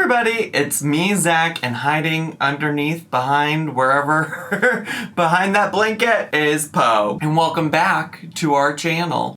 everybody, it's me, Zach, and hiding underneath, behind, wherever, behind that blanket is Poe. And welcome back to our channel.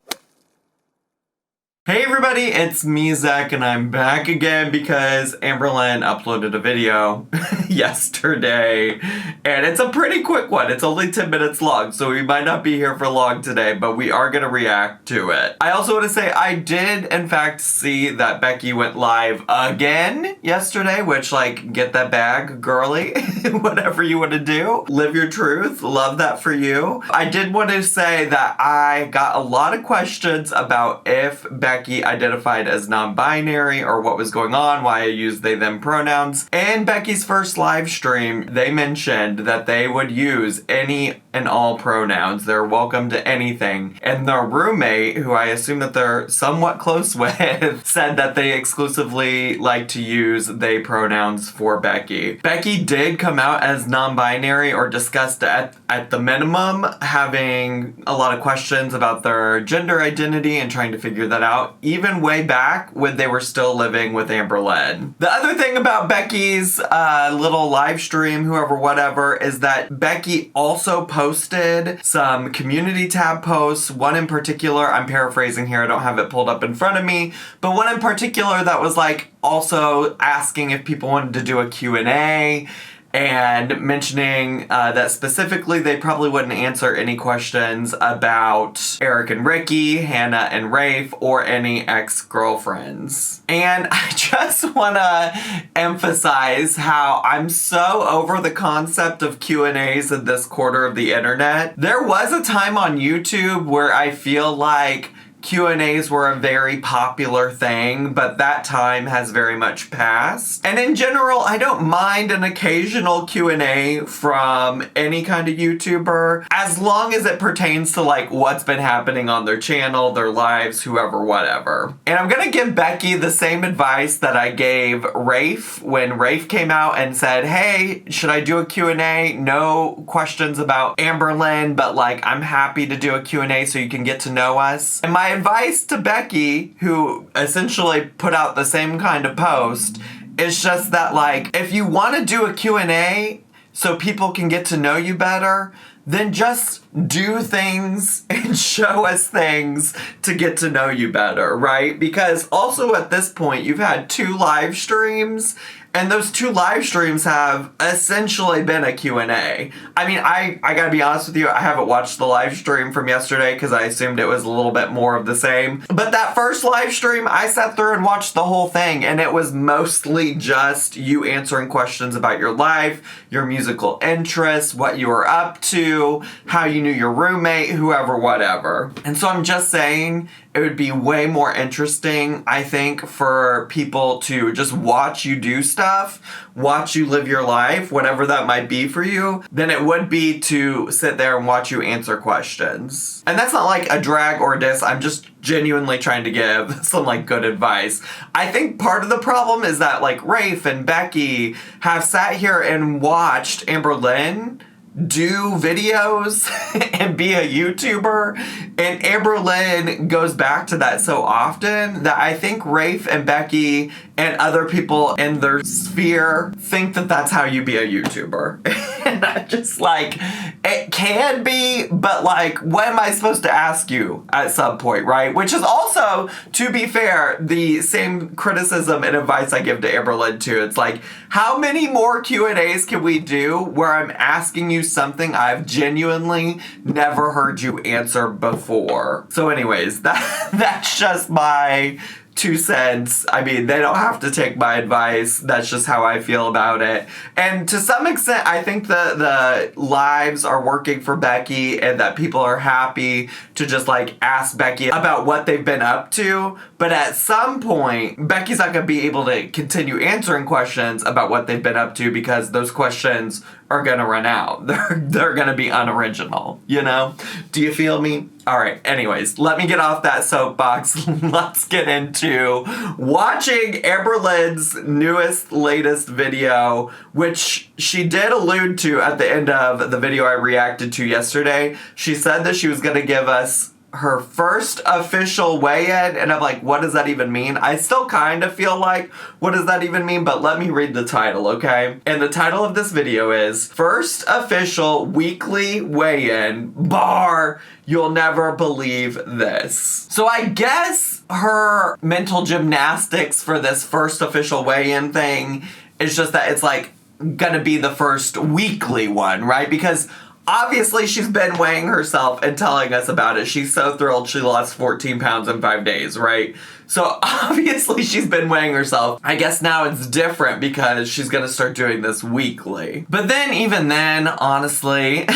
Hey everybody, it's me, Zach, and I'm back again because Amberlynn uploaded a video yesterday, and it's a pretty quick one. It's only 10 minutes long, so we might not be here for long today, but we are going to react to it. I also want to say I did, in fact, see that Becky went live again yesterday, which, like, get that bag, girly, whatever you want to do. Live your truth. Love that for you. I did want to say that I got a lot of questions about if Becky identified as non-binary or what was going on, why I used they them pronouns. In Becky's first live stream, they mentioned that they would use any and all pronouns. They're welcome to anything. And their roommate, who I assume that they're somewhat close with, said that they exclusively like to use they pronouns for Becky. Becky did come out as non-binary, or discussed at the minimum having a lot of questions about their gender identity and trying to figure that out, even way back when they were still living with Amberlynn. The other thing about Becky's little live stream, whoever, whatever, is that Becky also posted some community tab posts. One in particular, I'm paraphrasing here, I don't have it pulled up in front of me, but one in particular that was like also asking if people wanted to do a Q&A, and mentioning that specifically they probably wouldn't answer any questions about Eric and Ricky, Hannah and Rafe, or any ex-girlfriends. And I just want to emphasize how I'm so over the concept of Q&As in this quarter of the internet. There was a time on YouTube where I feel like Q&As were a very popular thing, but that time has very much passed. And in general, I don't mind an occasional Q&A from any kind of YouTuber, as long as it pertains to like what's been happening on their channel, their lives, whoever, whatever. And I'm gonna give Becky the same advice that I gave Rafe when Rafe came out and said, hey, should I do a Q&A? No questions about Amberlynn, but like I'm happy to do a Q&A so you can get to know us. And my advice to Becky, who essentially put out the same kind of post, is just that, like, if you want to do a Q&A so people can get to know you better, then just do things and show us things to get to know you better, right? Because also at this point, you've had 2 live streams, and those 2 live streams have essentially been a Q&A. I mean, I gotta be honest with you, I haven't watched the live stream from yesterday because I assumed it was a little bit more of the same. But that first live stream, I sat through and watched the whole thing, and it was mostly just you answering questions about your life, your musical interests, what you were up to, how you knew your roommate, whoever, whatever. And so I'm just saying, it would be way more interesting, I think, for people to just watch you do stuff, watch you live your life, whatever that might be for you, than it would be to sit there and watch you answer questions. And that's not like a drag or a diss, I'm just genuinely trying to give some like good advice. I think part of the problem is that like Rafe and Becky have sat here and watched Amberlynn do videos and be a YouTuber, and Amberlynn goes back to that so often that I think Rafe and Becky and other people in their sphere think that that's how you be a YouTuber. And I just like, it can be, but like, what am I supposed to ask you at some point, right? Which is also, to be fair, the same criticism and advice I give to Amberlynn too. It's like, how many more Q&As can we do where I'm asking you something I've genuinely never heard you answer before? So anyways, that's just my 2 cents. I mean, they don't have to take my advice. That's just how I feel about it. And to some extent, I think the lives are working for Becky, and that people are happy to just like ask Becky about what they've been up to. But at some point, Becky's not going to be able to continue answering questions about what they've been up to because those questions are going to run out. They're going to be unoriginal, you know? Do you feel me? All right, anyways, let me get off that soapbox. Let's get into watching Amberlynn's newest, latest video, which she did allude to at the end of the video I reacted to yesterday. She said that she was going to give us her first official weigh-in, and I'm like, what does that even mean? I still kind of feel like, what does that even mean? But let me read the title, okay? And the title of this video is First Official Weekly Weigh-In, bar, you'll never believe this. So I guess her mental gymnastics for this first official weigh-in thing is just that it's like gonna be the first weekly one, right? Because obviously, she's been weighing herself and telling us about it. She's so thrilled she lost 14 pounds in 5 days, right? So obviously, she's been weighing herself. I guess now it's different because she's gonna start doing this weekly. But then, even then, honestly,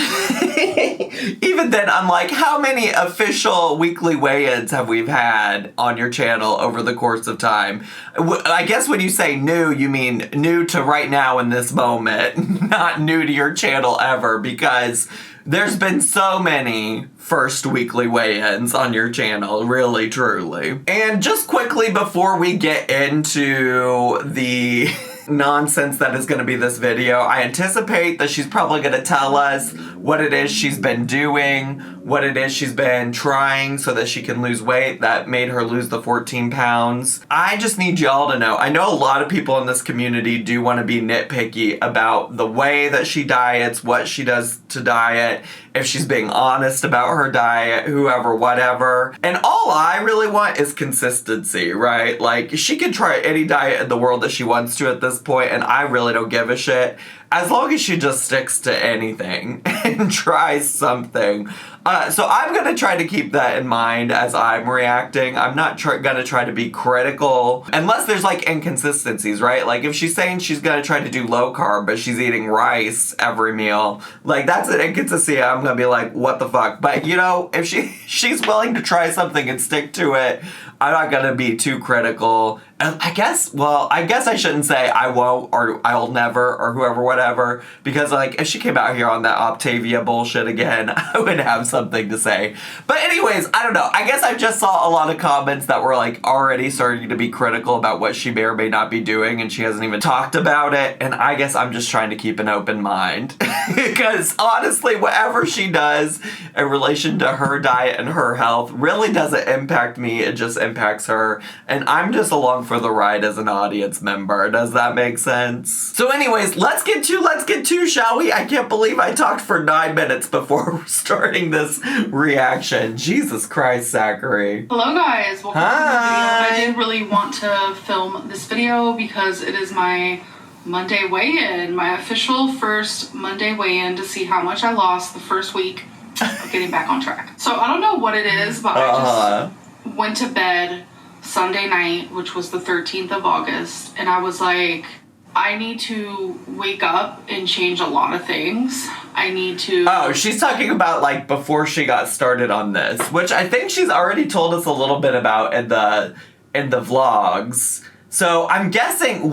even then, I'm like, how many official weekly weigh-ins have we had on your channel over the course of time? I guess when you say new, you mean new to right now in this moment, not new to your channel ever, because there's been so many first weekly weigh-ins on your channel, really, truly. And just quickly before we get into the nonsense that is going to be this video, I anticipate that she's probably going to tell us what it is she's been doing, what it is she's been trying so that she can lose weight that made her lose the 14 pounds. I just need y'all to know, I know a lot of people in this community do want to be nitpicky about the way that she diets, what she does to diet, if she's being honest about her diet, whoever, whatever. And all I really want is consistency, right? Like, she can try any diet in the world that she wants to at this point, and I really don't give a shit. As long as she just sticks to anything and tries something. So I'm going to try to keep that in mind as I'm reacting. I'm not going to try to be critical unless there's like inconsistencies, right? Like if she's saying she's going to try to do low carb, but she's eating rice every meal, like that's an inconsistency. I'm going to be like, what the fuck? But you know, if she's willing to try something and stick to it, I'm not going to be too critical. And I guess I shouldn't say I won't or I'll never or whoever, whatever, because like if she came out here on that Optavia bullshit again, I would have something to say. But anyways, I don't know. I guess I just saw a lot of comments that were like already starting to be critical about what she may or may not be doing, and she hasn't even talked about it. And I guess I'm just trying to keep an open mind because honestly, whatever she does in relation to her diet and her health really doesn't impact me. It just impacts her. And I'm just along for the ride as an audience member. Does that make sense? So anyways, let's get to, shall we? I can't believe I talked for 9 minutes before starting this reaction. Jesus Christ, Zachary. Hello guys, welcome to the video. I did really want to film this video because it is my Monday weigh-in, my official first Monday weigh-in to see how much I lost the first week of getting back on track. So I don't know what it is, but I just went to bed Sunday night, which was the 13th of August, and I was like, I need to wake up and change a lot of things. I need to... Oh, she's talking about, like, before she got started on this, which I think she's already told us a little bit about in the vlogs. So I'm guessing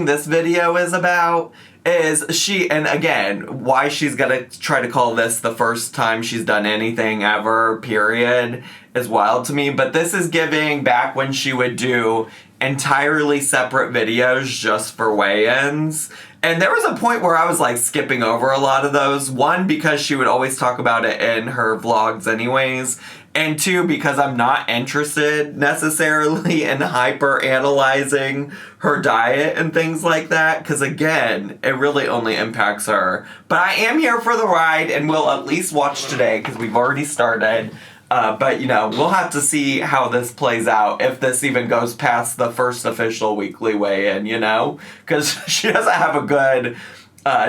this video is about is and again, why she's gonna try to call this the first time she's done anything ever, period, is wild to me. But this is giving back when she would do entirely separate videos just for weigh-ins. And there was a point where I was like skipping over a lot of those. One, because she would always talk about it in her vlogs anyways. And two, because I'm not interested necessarily in hyper analyzing her diet and things like that. Because again, it really only impacts her. But I am here for the ride and we'll at least watch today because we've already started. But, you know, we'll have to see how this plays out, if this even goes past the first official weekly weigh-in, you know? Because she doesn't have a good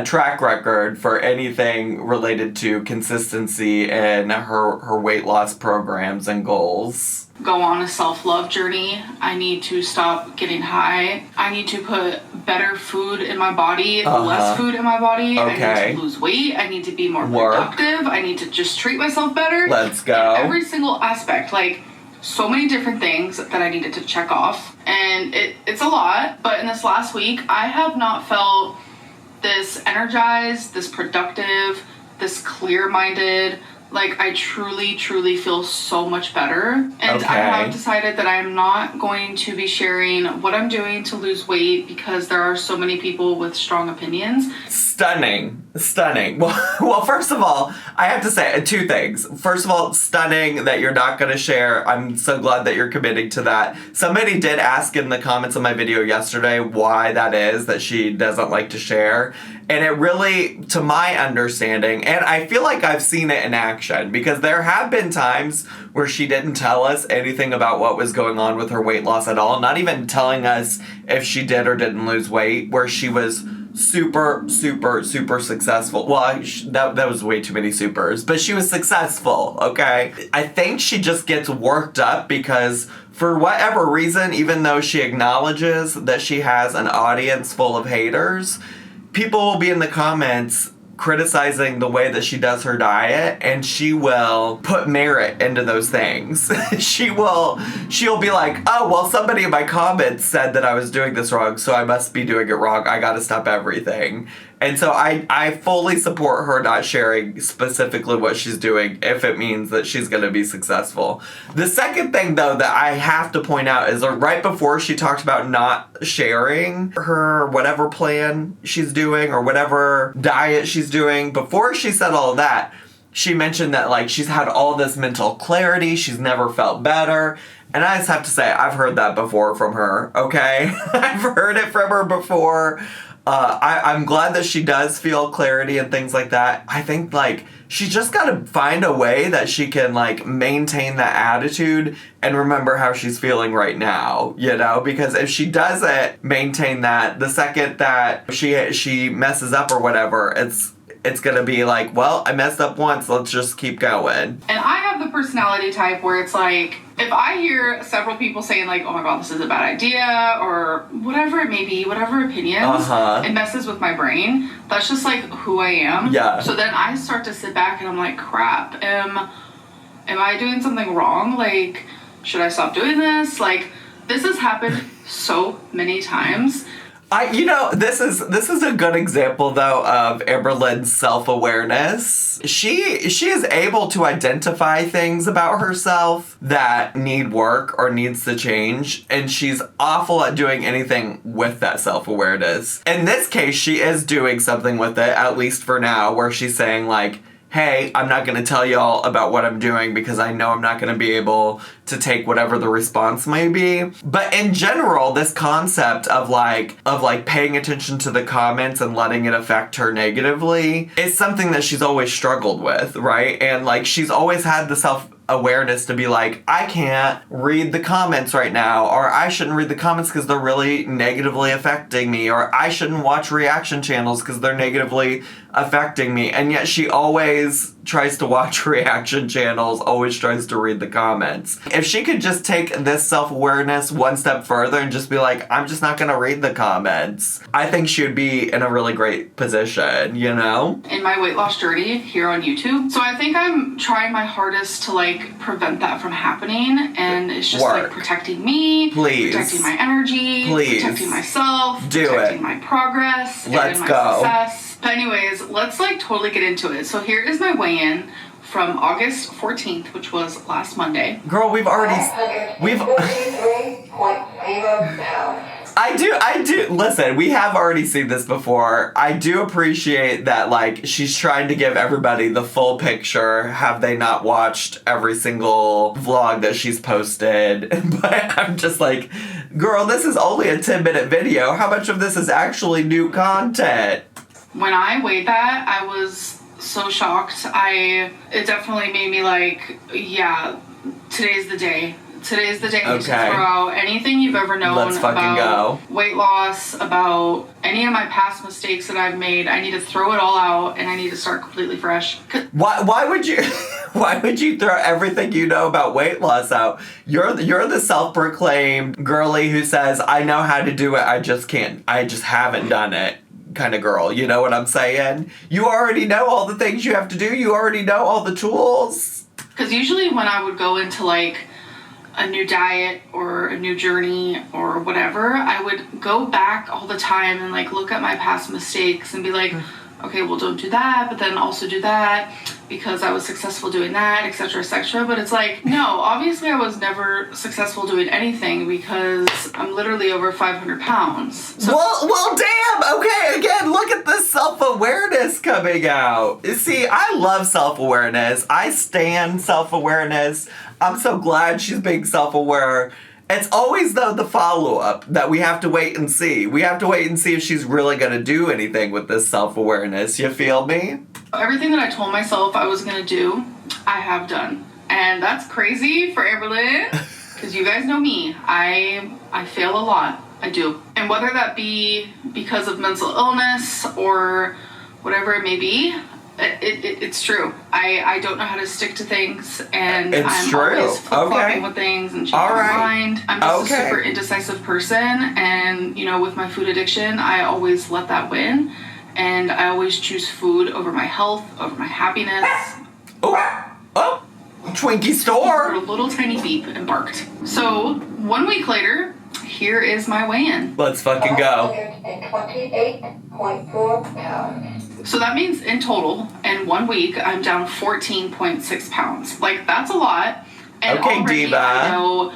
track record for anything related to consistency in her weight loss programs and goals. Go on a self-love journey. I need to stop getting high. I need to put better food in my body, less food in my body. Okay. I need to lose weight. I need to be more productive. I need to just treat myself better. Let's go. In every single aspect, like so many different things that I needed to check off. And it's a lot, but in this last week, I have not felt this energized, this productive, this clear-minded, Like, I truly, truly feel so much better. And Okay. I have decided that I'm not going to be sharing what I'm doing to lose weight because there are so many people with strong opinions. Stunning. Well, first of all, I have to say 2 things. First of all, stunning that you're not going to share. I'm so glad that you're committing to that. Somebody did ask in the comments of my video yesterday why that is, that she doesn't like to share. And it really, to my understanding, and I feel like I've seen it in action, because there have been times where she didn't tell us anything about what was going on with her weight loss at all, not even telling us if she did or didn't lose weight, where she was super successful. Well, that was way too many supers, but she was successful, okay? I think she just gets worked up because for whatever reason, even though she acknowledges that she has an audience full of haters, people will be in the comments criticizing the way that she does her diet, and she will put merit into those things. she'll be like, oh, well, somebody in my comments said that I was doing this wrong, so I must be doing it wrong. I gotta stop everything. And so I fully support her not sharing specifically what she's doing if it means that she's going to be successful. The second thing, though, that I have to point out is right before she talked about not sharing her whatever plan she's doing or whatever diet she's doing, before she said all of that, she mentioned that, like, she's had all this mental clarity, she's never felt better. And I just have to say, I've heard that before from her, okay? I've heard it from her before. I'm glad that she does feel clarity and things like that. I think, like, she's just got to find a way that she can, like, maintain that attitude and remember how she's feeling right now, you know? Because if she doesn't maintain that, the second that she messes up or whatever, it's gonna be like, well, I messed up once, let's just keep going. And I have the personality type where it's like, if I hear several people saying like, oh my god, this is a bad idea, or whatever it may be, whatever opinions, it messes with my brain. That's just like who I am. Yeah. So then I start to sit back and I'm like, crap, am I doing something wrong? Like, should I stop doing this? Like, this has happened so many times. This is a good example, though, of AMBERLYNN'S self-awareness. She is able to identify things about herself that need work or needs to change, and she's awful at doing anything with that self-awareness. In this case, she is doing something with it, at least for now, where she's saying, like, hey, I'm not going to tell y'all about what I'm doing because I know I'm not going to be able to take whatever the response may be. But in general, this concept of paying attention to the comments and letting it affect her negatively is something that she's always struggled with, right? And, like, she's always had the self-awareness to be like, I can't read the comments right now, or I shouldn't read the comments because they're really negatively affecting me, or I shouldn't watch reaction channels because they're negatively affecting me. And yet she always tries to watch reaction channels, always tries to read the comments. If she could just take this self-awareness one step further and just be like, I'm just not gonna read the comments, I think she would be in a really great position, you know? In my weight loss journey here on YouTube. So I think I'm trying my hardest to, like, prevent that from happening, and it's just like protecting me, protecting my energy, protecting myself, protecting my progress, and my success. But anyways, let's, like, totally get into it. So here is my weigh-in from August 14th, which was last Monday. Girl, we've 143.0 pounds. I do, listen, we have already seen this before. I do appreciate that, like, she's trying to give everybody the full picture. Have they not watched every single vlog that she's posted? But I'm just like, girl, this is only a 10-minute video. How much of this is actually new content? When I weighed that, I was so shocked. It definitely made me like, yeah, today's the day. Today's the day to throw out anything you've ever known about weight loss, about any of my past mistakes that I've made. I need to throw it all out, and I need to start completely fresh. Why would you throw everything you know about weight loss out? You're the self-proclaimed girly who says, I know how to do it, I just haven't done it kind of girl. You know what I'm saying? You already know all the things you have to do. You already know all the tools. Because usually when I would go into, like, a new diet or a new journey or whatever, I would go back all the time and, like, look at my past mistakes and be like, okay, well, don't do that, but then also do that. because I was successful doing that, etc., etc. But it's like, no, obviously I was never successful doing anything because I'm literally over 500 pounds. So well, damn. Okay, again, look at this self-awareness coming out. See, I love self-awareness. I stan self-awareness. I'm so glad she's being self-aware. It's always, though, the follow-up that we have to wait and see. We have to wait and see if she's really going to do anything with this self-awareness. You feel me? everything that I told myself I was going to do, I have done. And that's crazy for Amberlynn, because you guys know me. I fail a lot. I do. And whether that be because of mental illness or whatever it may be, it's true. I don't know how to stick to things, and I'm always flip-flopping with things and changing my mind. I'm just a super indecisive person, and with my food addiction, I always let that win, and I always choose food over my health, over my happiness. Oh, Twinkie store. A little tiny beep and barked. So 1 week later, here is my weigh-in. Let's fucking go. 128.4 pounds. So that means in total, in 1 week, I'm down 14.6 pounds. Like, that's a lot. And already diva. I know,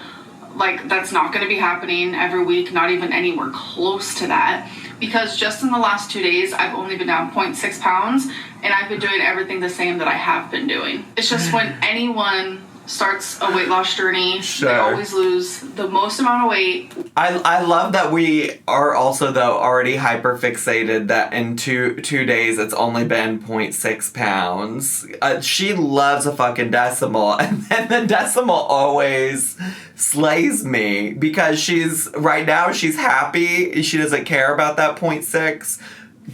that's not going to be happening every week, not even anywhere close to that. Because just in the last 2 days, I've only been down 0.6 pounds, and I've been doing everything the same that I have been doing. It's just when anyone starts a weight loss journey, they always lose the most amount of weight. I love that we are also, though, already hyper fixated that in two days it's only been 0.6 pounds. She loves a fucking decimal, and then the decimal always slays me because she's happy. She doesn't care about that 0.6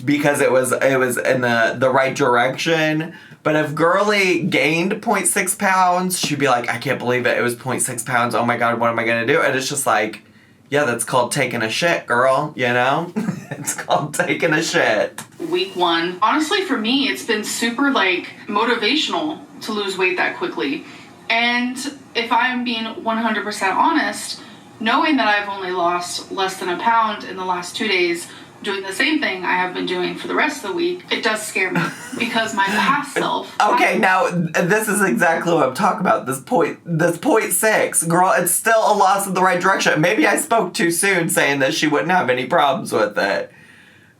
because it was in the right direction. But if Girly gained 0.6 pounds, she'd be like, I can't believe it. It was 0.6 pounds. Oh my God, what am I going to do? And it's just like, yeah, that's called taking a shit, girl. You know? It's called taking a shit. Week 1. Honestly, for me, it's been super, motivational to lose weight that quickly. And if I'm being 100% honest, knowing that I've only lost less than a pound in the last 2 days, doing the same thing I have been doing for the rest of the week, it does scare me because my past self... Okay, now, this is exactly what I'm talking about, this 0.6. Girl, it's still a loss in the right direction. Maybe I spoke too soon saying that she wouldn't have any problems with it,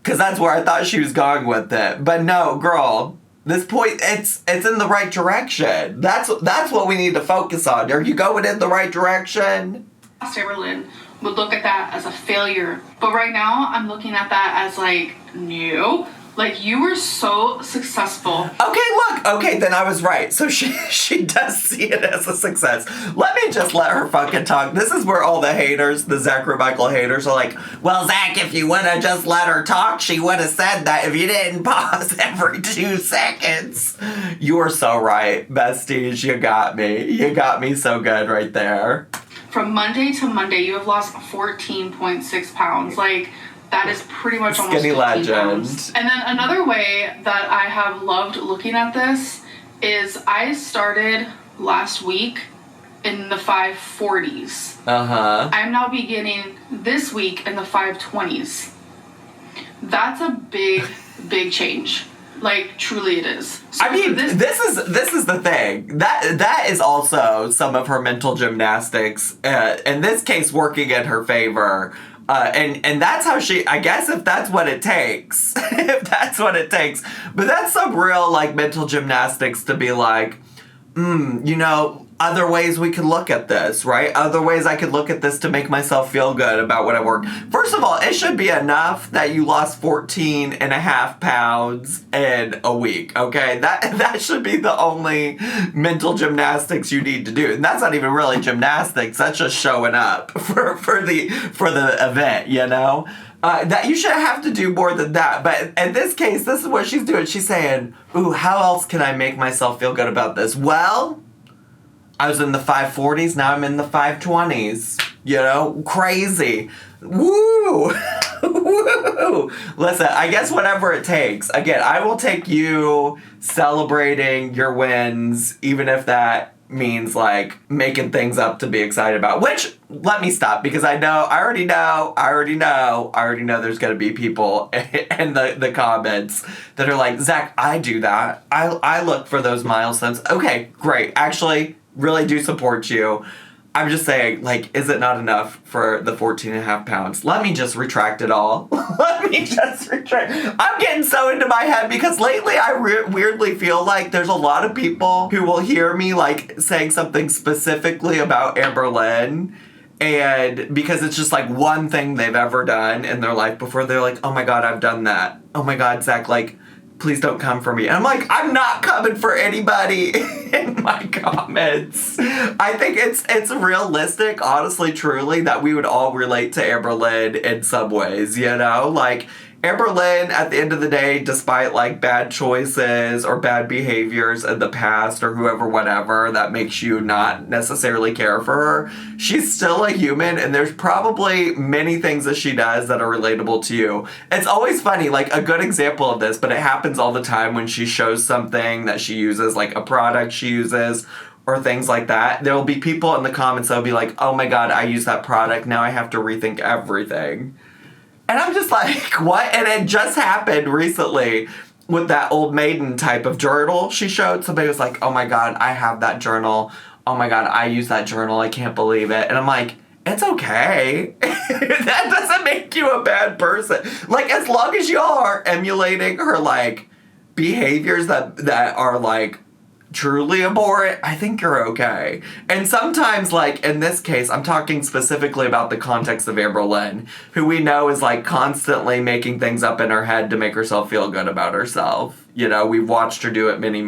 because that's where I thought she was going with it. But no, girl, this point, it's in the right direction. That's what we need to focus on. Are you going in the right direction? Amberlynn would look at that as a failure. But right now, I'm looking at that as no. You were so successful. Okay, then I was right. So she does see it as a success. Let me just let her fucking talk. This is where all the haters, the Zachary Michael haters are like, well, Zach, if you would have just let her talk, she would have said that if you didn't pause every 2 seconds. You were so right, besties. You got me. You got me so good right there. From Monday to Monday, you have lost 14.6 pounds. That is pretty much almost 15 pounds. And then another way that I have loved looking at this is I started last week in the 540s. I'm now beginning this week in the 520s. That's a big, big change. Truly it is. So I mean, this is the thing. That is also some of her mental gymnastics, in this case, working in her favor. And that's how I guess if that's what it takes. If that's what it takes. But that's some real, mental gymnastics to be other ways we could look at this, right? Other ways I could look at this to make myself feel good about what I worked. First of all, it should be enough that you lost 14.5 pounds in a week, okay? That should be the only mental gymnastics you need to do. And that's not even really gymnastics. That's just showing up for the event, that you should have to do more than that. But in this case, this is what she's doing. She's saying, ooh, how else can I make myself feel good about this? Well, I was in the 540s, now I'm in the 520s. Crazy. Woo! Woo! Listen, I guess whatever it takes. Again, I will take you celebrating your wins, even if that means like making things up to be excited about. Which, let me stop, because I already know there's gonna be people in the comments that are like, Zach, I do that. I look for those milestones. Okay, great. Actually, really do support you. I'm just saying, like, is it not enough for the 14.5 pounds? Let me just retract it all. I'm getting so into my head because lately I weirdly feel like there's a lot of people who will hear me, like, saying something specifically about Amberlynn, and because it's just, like, one thing they've ever done in their life before, they're like, oh my god, I've done that. Oh my god, Zach, like, please don't come for me. And I'm like, I'm not coming for anybody in my comments. I think it's realistic, honestly, truly, that we would all relate to Amberlynn in some ways, you know? Like, Amberlynn, at the end of the day, despite, like, bad choices or bad behaviors in the past or whoever, whatever, that makes you not necessarily care for her, she's still a human, and there's probably many things that she does that are relatable to you. It's always funny, like, a good example of this, but it happens all the time when she shows something that she uses, like a product she uses, or things like that. There'll be people in the comments that'll be like, oh my god, I use that product, now I have to rethink everything. And I'm just like, what? And it just happened recently with that Old Maiden type of journal she showed. Somebody was like, oh my god, I have that journal. Oh my god, I use that journal. I can't believe it. And I'm like, it's okay. That doesn't make you a bad person. Like, as long as y'all are emulating her, like, behaviors that are, like, truly abhorrent, I think you're okay. And sometimes, like, in this case, I'm talking specifically about the context of Amberlynn, who we know is, like, constantly making things up in her head to make herself feel good about herself. You know, we've watched her do it many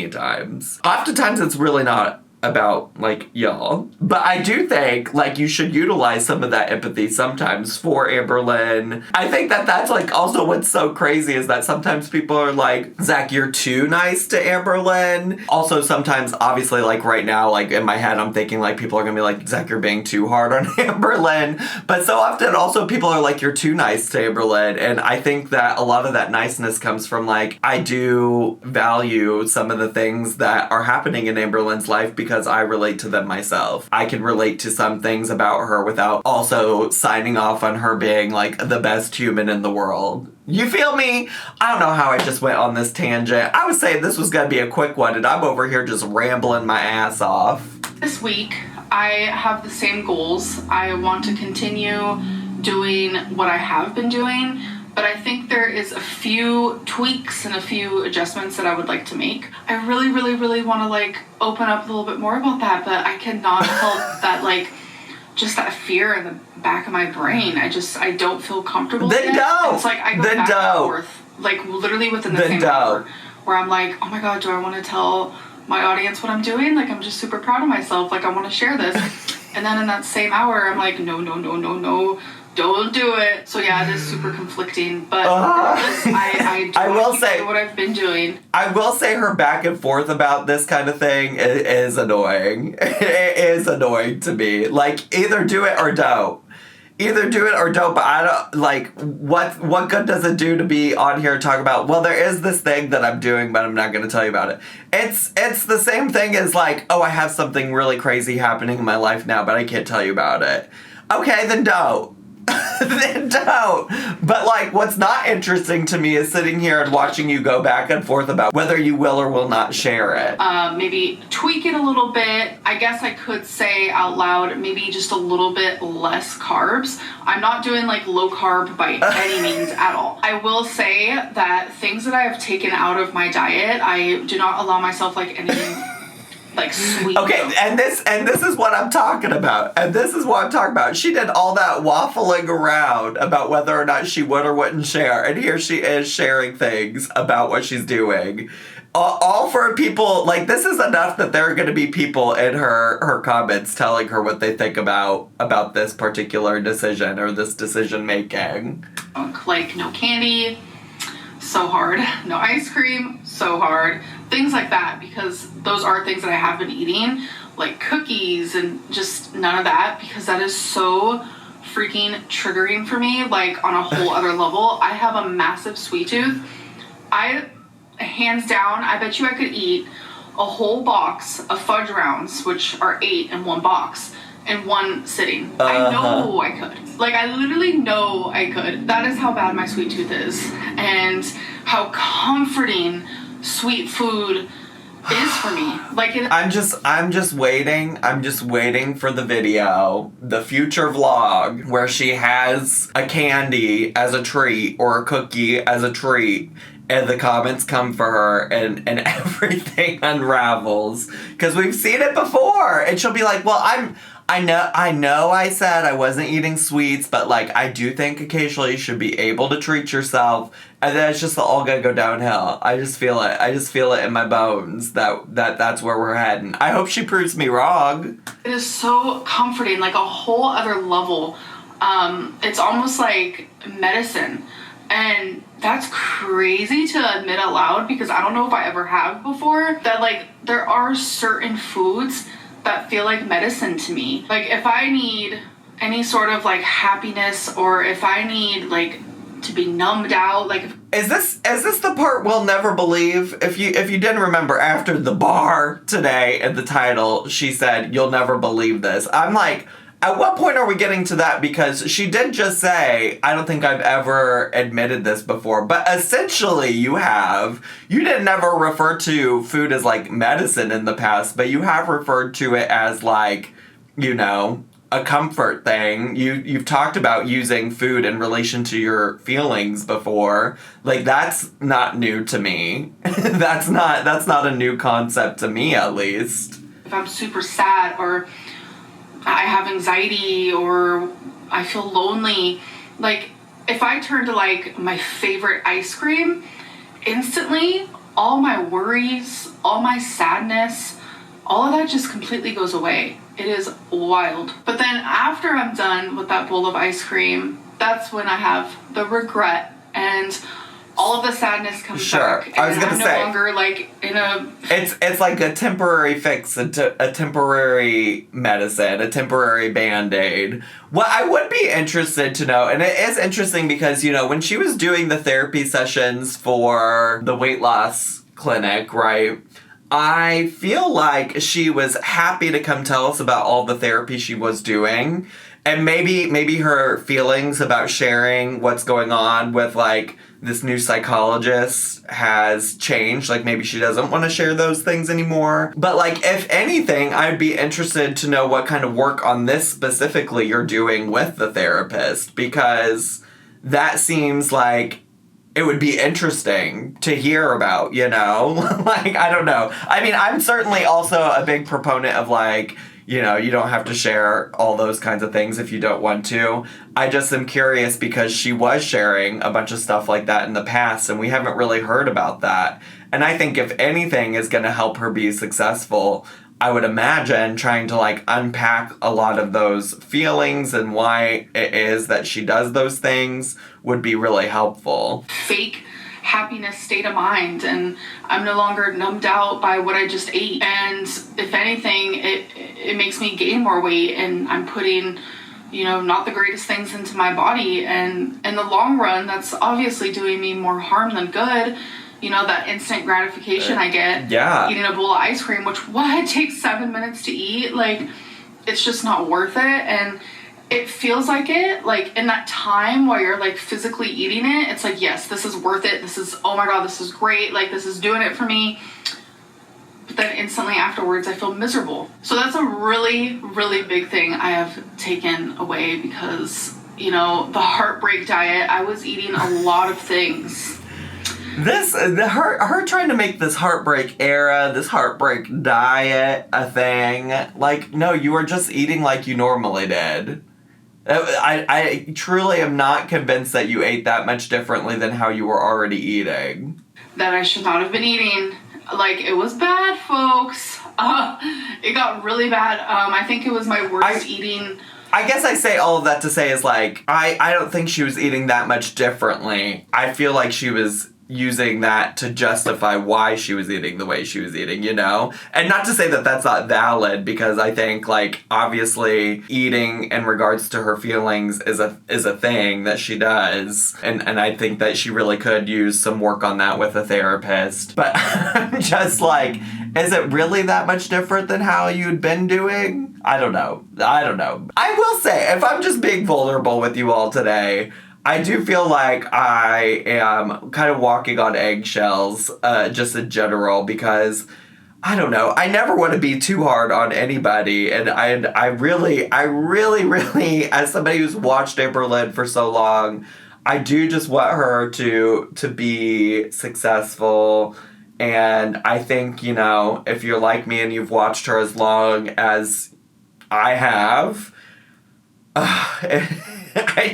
times. Oftentimes, it's really not about, like, y'all. But I do think, like, you should utilize some of that empathy sometimes for Amberlynn. I think that that's, like, also what's so crazy is that sometimes people are like, Zach, you're too nice to Amberlynn. Also, sometimes, obviously, like, right now, like, in my head, I'm thinking, like, people are gonna be like, Zach, you're being too hard on Amberlynn. But so often, also, people are like, you're too nice to Amberlynn. And I think that a lot of that niceness comes from, like, I do value some of the things that are happening in Amberlynn's life because I relate to them myself. I can relate to some things about her without also signing off on her being, like, the best human in the world. You feel me? I don't know how I just went on this tangent. I was saying this was gonna be a quick one, and I'm over here just rambling my ass off. This week, I have the same goals. I want to continue doing what I have been doing, but I think there is a few tweaks and a few adjustments that I would like to make. I really want to, like, open up a little bit more about that, but I cannot help that, like, just that fear in the back of my brain. I don't feel comfortable Then yet. don't. It's like I go Then back don't. and forth, like, literally within the Then same hour, don't. where I'm like, oh my god, do I want to tell my audience what I'm doing? Like, I'm just super proud of myself. Like, I want to share this. And then in that same hour, I'm like, no, don't do it. So yeah, it is super conflicting, but regardless, I will say what I've been doing. I will say her back and forth about this kind of thing is annoying. It is annoying to me. Like, either do it or don't. Either do it or don't, but I don't, like, what good does it do to be on here and talk about, well, there is this thing that I'm doing, but I'm not going to tell you about it. It's the same thing as, like, oh, I have something really crazy happening in my life now, but I can't tell you about it. Okay, then don't. Then don't. But, like, what's not interesting to me is sitting here and watching you go back and forth about whether you will or will not share it. Maybe tweak it a little bit. I guess I could say out loud, maybe just a little bit less carbs. I'm not doing, like, low carb by any means at all. I will say that things that I have taken out of my diet, I do not allow myself, like, anything like sweet. Okay, and this is what I'm talking about. And this is what I'm talking about. She did all that waffling around about whether or not she would or wouldn't share. And here she is sharing things about what she's doing. All for people, like, this is enough that there are going to be people in her comments telling her what they think about this particular decision or this decision making. Like, no candy, so hard. No ice cream, so hard. Things like that, because those are things that I have been eating, like cookies and just none of that, because that is so freaking triggering for me, like, on a whole other level. I have a massive sweet tooth. Hands down, I bet you I could eat a whole box of fudge rounds, which are 8 in one box, in one sitting. I know I could. Like, I literally know I could. That is how bad my sweet tooth is, and how comforting sweet food is for me. Like, I'm just waiting for the video, the future vlog, where she has a candy as a treat or a cookie as a treat, and the comments come for her, and everything unravels. Because we've seen it before, and she'll be like, well, I know I said I wasn't eating sweets, but, like, I do think occasionally you should be able to treat yourself, and then it's just all gonna go downhill. I just feel it in my bones that's where we're heading. I hope she proves me wrong. it is so comforting, like a whole other level. It's almost like medicine, and that's crazy to admit out loud, because I don't know if I ever have before, that, like, there are certain foods that feel like medicine to me. Like, if I need any sort of, like, happiness, or if I need, like, to be numbed out, like... Is this the part we'll never believe? If you didn't remember, after the bar today in the title, she said, "You'll never believe this." I'm like, at what point are we getting to that? Because she did just say, I don't think I've ever admitted this before. But essentially you have. You didn't ever refer to food as, like, medicine in the past, but you have referred to it as, like, you know, a comfort thing. You've talked about using food in relation to your feelings before. Like, that's not new to me. That's not a new concept to me, at least. If I'm super sad, or I have anxiety, or I feel lonely, like, if I turn to, like, my favorite ice cream, instantly all my worries, all my sadness, all of that just completely goes away. It is wild. But then after I'm done with that bowl of ice cream, that's when I have the regret, and all of the sadness comes back. And I was gonna say, no longer, like, in a... It's like a temporary fix, a temporary medicine, a temporary Band-Aid. What I would be interested to know, and it is interesting because, you know, when she was doing the therapy sessions for the weight loss clinic, right, I feel like she was happy to come tell us about all the therapy she was doing. And maybe her feelings about sharing what's going on with, like, this new psychologist has changed. Like, maybe she doesn't want to share those things anymore. But, like, if anything, I'd be interested to know what kind of work on this specifically you're doing with the therapist, because that seems like it would be interesting to hear about, you know? Like, I don't know. I mean, I'm certainly also a big proponent of, like, you know, you don't have to share all those kinds of things if you don't want to. I just am curious because she was sharing a bunch of stuff like that in the past, and we haven't really heard about that. And I think if anything is going to help her be successful, I would imagine trying to, like, unpack a lot of those feelings and why it is that she does those things would be really helpful. Fake happiness state of mind, and I'm no longer numbed out by what I just ate. And if anything, it makes me gain more weight, and I'm putting, you know, not the greatest things into my body, and in the long run, that's obviously doing me more harm than good. You know, that instant gratification I get eating a bowl of ice cream, which takes 7 minutes to eat. Like, it's just not worth it. And it feels like it, like, in that time while you're, like, physically eating it, it's like, yes, this is worth it. This is, oh my God, this is great. Like, this is doing it for me. But then instantly afterwards, I feel miserable. So that's a really, really big thing I have taken away, because, you know, the heartbreak diet, I was eating a lot of things. Her trying to make this heartbreak era, this heartbreak diet a thing. Like, no, you were just eating like you normally did. I truly am not convinced that you ate that much differently than how you were already eating. That I should not have been eating. Like, it was bad, folks. It got really bad. I think it was my worst eating. I guess I say all of that to say is, like, I don't think she was eating that much differently. I feel like she was using that to justify why she was eating the way she was eating, you know? And not to say that that's not valid, because I think, like, obviously eating in regards to her feelings is a thing that she does. And I think that she really could use some work on that with a therapist. But I'm just like, Is it really that much different than how you'd been doing? I don't know. I will say, if I'm just being vulnerable with you all today, I do feel like I am kind of walking on eggshells, just in general, because I don't know. I never want to be too hard on anybody, and I really, as somebody who's watched Amberlynn for so long, I do just want her to be successful. And I think, you know, if you're like me and you've watched her as long as I have, I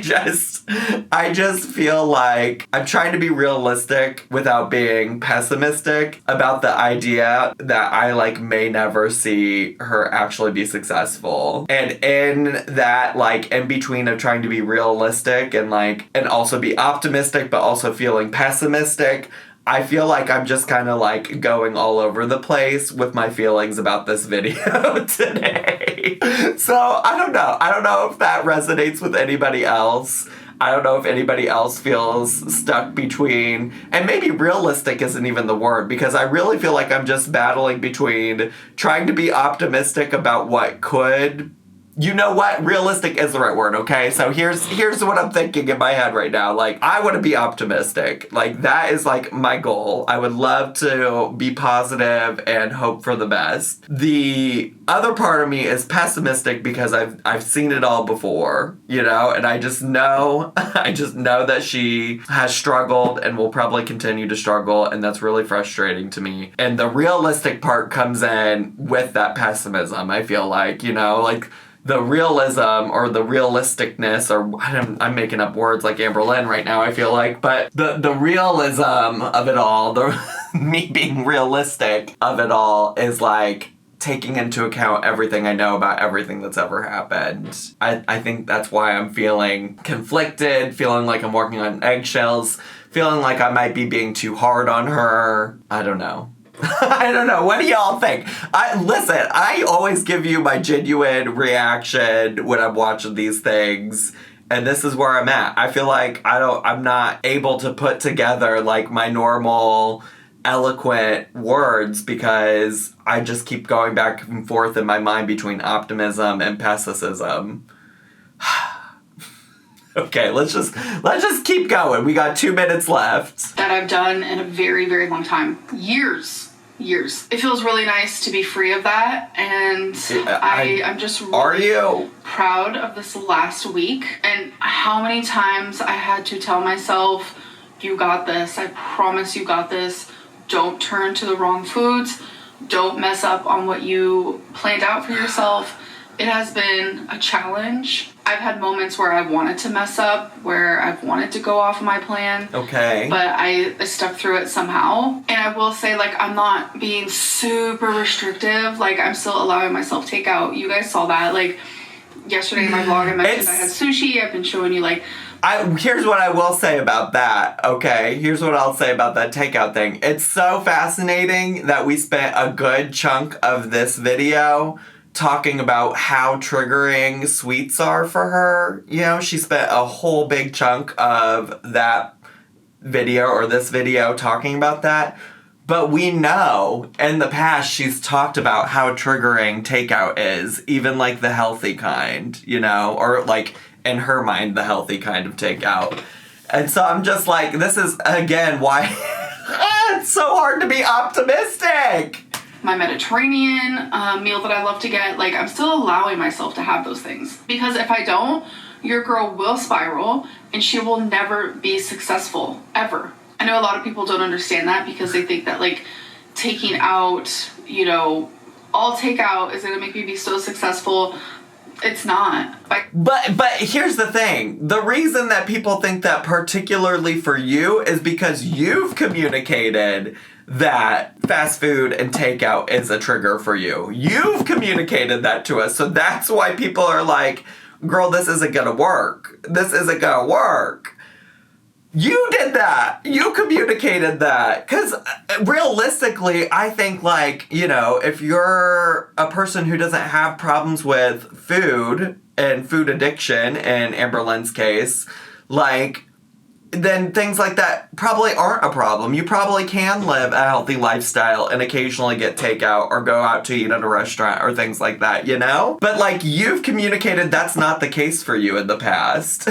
just feel like I'm trying to be realistic without being pessimistic about the idea that I, like, may never see her actually be successful. And in that, like, in between of trying to be realistic and, like, and also be optimistic but also feeling pessimistic, I feel like I'm just kind of, like, going all over the place with my feelings about this video today. So, I don't know. I don't know if that resonates with anybody else. I don't know if anybody else feels stuck between, and maybe realistic isn't even the word, because I really feel like I'm just battling between trying to be optimistic about what could. You know what? Realistic is the right word, okay? So here's what I'm thinking in my head right now. Like, I want to be optimistic. Like, that is, like, my goal. I would love to be positive and hope for the best. The other part of me is pessimistic because I've seen it all before, you know? And I just know that she has struggled and will probably continue to struggle, and that's really frustrating to me. And the realistic part comes in with that pessimism, I feel like, you know? Like, the realism or the realisticness, or I'm making up words like Amberlynn right now, I feel like, but the realism of it all, me being realistic of it all is like taking into account everything I know about everything that's ever happened. I think that's why I'm feeling conflicted, feeling like I'm walking on eggshells, feeling like I might be being too hard on her. I don't know. I don't know. What do y'all think? Listen, I always give you my genuine reaction when I'm watching these things, and this is where I'm at. I feel like I'm not able to put together, like, my normal eloquent words because I just keep going back and forth in my mind between optimism and pessimism. Okay, let's just keep going. We got 2 minutes left. That I've done in a very, very long time. Years. It feels really nice to be free of that, and I'm just really proud of this last week and how many times I had to tell myself, you got this, I promise you got this, don't turn to the wrong foods, don't mess up on what you planned out for yourself. It has been a challenge. I've had moments where I wanted to mess up, where I've wanted to go off of my plan. Okay. But I stuck through it somehow. And I will say, like, I'm not being super restrictive. Like, I'm still allowing myself takeout. You guys saw that. Like, yesterday in my vlog, I mentioned I had sushi. I've been showing you, like... Here's what I will say about that, okay? Here's what I'll say about that takeout thing. It's so fascinating that we spent a good chunk of this video talking about how triggering sweets are for her. You know, she spent a whole big chunk of that video or this video talking about that. But we know in the past she's talked about how triggering takeout is, even like the healthy kind, you know, or like in her mind, the healthy kind of takeout. And so I'm just like, this is again why it's so hard to be optimistic. My Mediterranean meal that I love to get, like, I'm still allowing myself to have those things. Because if I don't, your girl will spiral and she will never be successful, ever. I know a lot of people don't understand that because they think that, like, taking out, you know, all takeout is going to make me be so successful. It's not. But here's the thing. The reason that people think that particularly for you is because you've communicated that fast food and takeout is a trigger for you. You've communicated that to us. So that's why people are like, girl, this isn't gonna work. This isn't gonna work. You did that. You communicated that. Because realistically, I think, like, you know, if you're a person who doesn't have problems with food and food addiction, in Amberlynn's case, like, then things like that probably aren't a problem. You probably can live a healthy lifestyle and occasionally get takeout or go out to eat at a restaurant or things like that, you know? But like, you've communicated that's not the case for you in the past.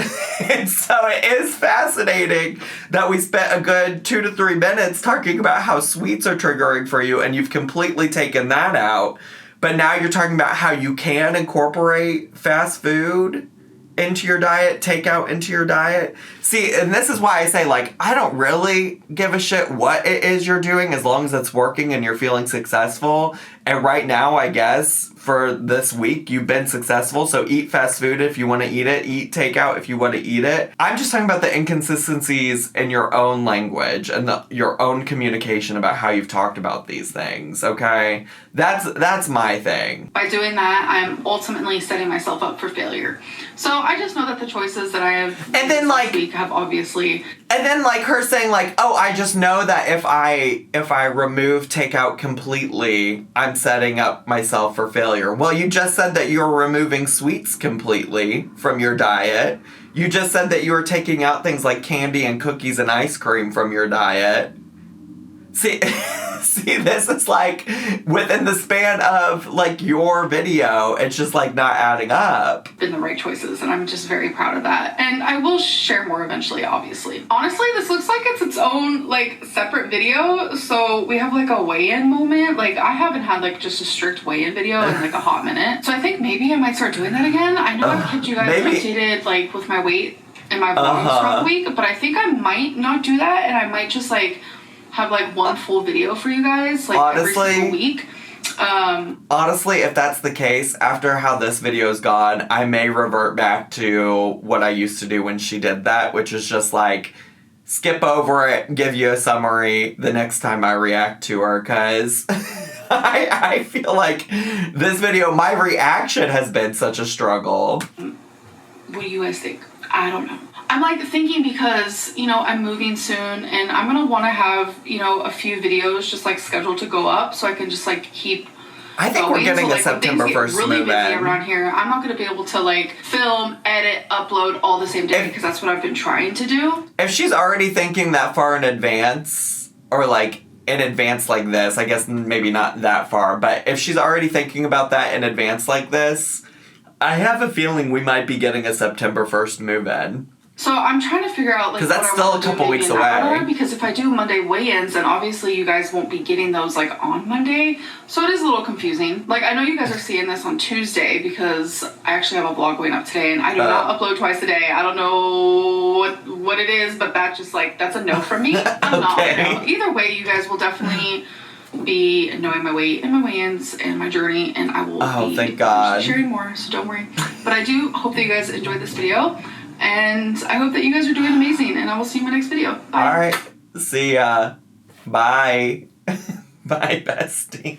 And so it is fascinating that we spent a good 2 to 3 minutes talking about how sweets are triggering for you, and you've completely taken that out. But now you're talking about how you can incorporate fast food into your diet, takeout into your diet. See, and this is why I say, like, I don't really give a shit what it is you're doing as long as it's working and you're feeling successful. And right now, I guess, for this week, you've been successful. So eat fast food if you want to eat it. Eat takeout if you want to eat it. I'm just talking about the inconsistencies in your own language and your own communication about how you've talked about these things, okay? That's my thing. By doing that, I'm ultimately setting myself up for failure. So I just know that the choices that I have and then, like, this week have obviously... And then, like, her saying, like, oh, I just know that if I remove takeout completely, I'm setting up myself for failure. Well, you just said that you're removing sweets completely from your diet. You just said that you were taking out things like candy and cookies and ice cream from your diet. See, this is like within the span of like your video, it's just like not adding up. Been the right choices, and I'm just very proud of that. And I will share more eventually, obviously. Honestly, this looks like it's its own like separate video. So we have like a weigh-in moment. Like I haven't had like just a strict weigh-in video in like a hot minute. So I think maybe I might start doing that again. I know I've kept you guys updated like with my weight and my vlogs throughout the week, but I think I might not do that, and I might just like have like one full video for you guys like honestly, every single week. Honestly, if that's the case, after how this video's gone, I may revert back to what I used to do when she did that, which is just like skip over it, give you a summary the next time I react to her, because I feel like this video, my reaction has been such a struggle. What do you guys think? I don't know. I'm like thinking because, you know, I'm moving soon and I'm going to want to have, you know, a few videos just like scheduled to go up so I can just like keep I think we're getting a September 1st really busy move-in around here. I'm not going to be able to like film, edit, upload all the same day because that's what I've been trying to do. If she's already thinking that far in advance, or like in advance like this, I guess maybe not that far, but if she's already thinking about that in advance like this, I have a feeling we might be getting a September 1st move-in. So I'm trying to figure out like because that's still a couple weeks away. Because if I do Monday weigh-ins, then obviously you guys won't be getting those like on Monday. So it is a little confusing. Like I know you guys are seeing this on Tuesday because I actually have a vlog going up today, and I do not upload twice a day. I don't know what it is, but that's just like that's a no from me. I'm not. No. Either way, you guys will definitely be knowing my weight and my weigh-ins and my journey, and I will be thank God. sharing more. So don't worry. But I do hope that you guys enjoyed this video. And I hope that you guys are doing amazing, and I will see you in my next video. Bye. All right. See ya. Bye. Bye, bestie.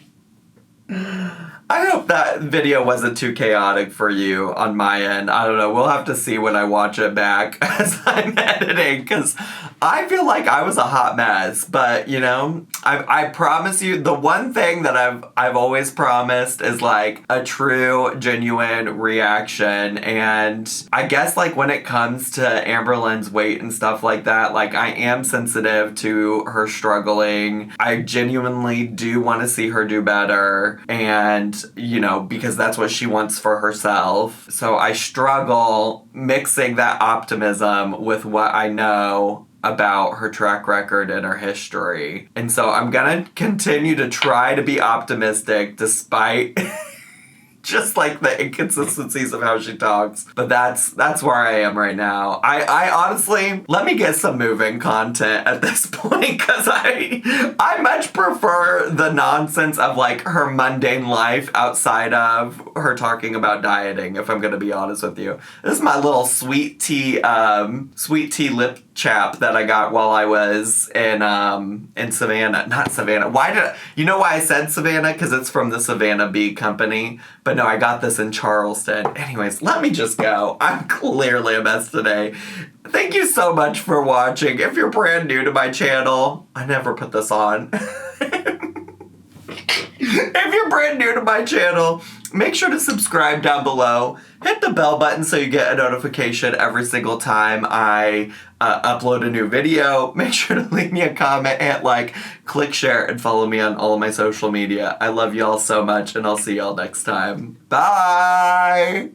I hope that video wasn't too chaotic for you on my end. I don't know. We'll have to see when I watch it back as I'm editing, because I feel like I was a hot mess. But, you know, I promise you, the one thing that I've always promised is, like, a true, genuine reaction. And I guess, like, when it comes to Amberlynn's weight and stuff like that, like, I am sensitive to her struggling. I genuinely do want to see her do better. And, you know, because that's what she wants for herself. So I struggle mixing that optimism with what I know about her track record and her history. And so I'm gonna continue to try to be optimistic despite just like the inconsistencies of how she talks. But that's where I am right now. I honestly, let me get some moving content at this point, because I much prefer the nonsense of like her mundane life outside of her talking about dieting, if I'm gonna be honest with you. This is my little sweet tea lip chap that I got while I was in Savannah. Not Savannah. You know why I said Savannah? Because it's from the Savannah Bee Company. But no, I got this in Charleston. Anyways, let me just go. I'm clearly a mess today. Thank you so much for watching. If you're brand new to my channel, I never put this on. If you're brand new to my channel, make sure to subscribe down below. Hit the bell button so you get a notification every single time I upload a new video. Make sure to leave me a comment, hit like, click share, and follow me on all of my social media. I love y'all so much, and I'll see y'all next time. Bye!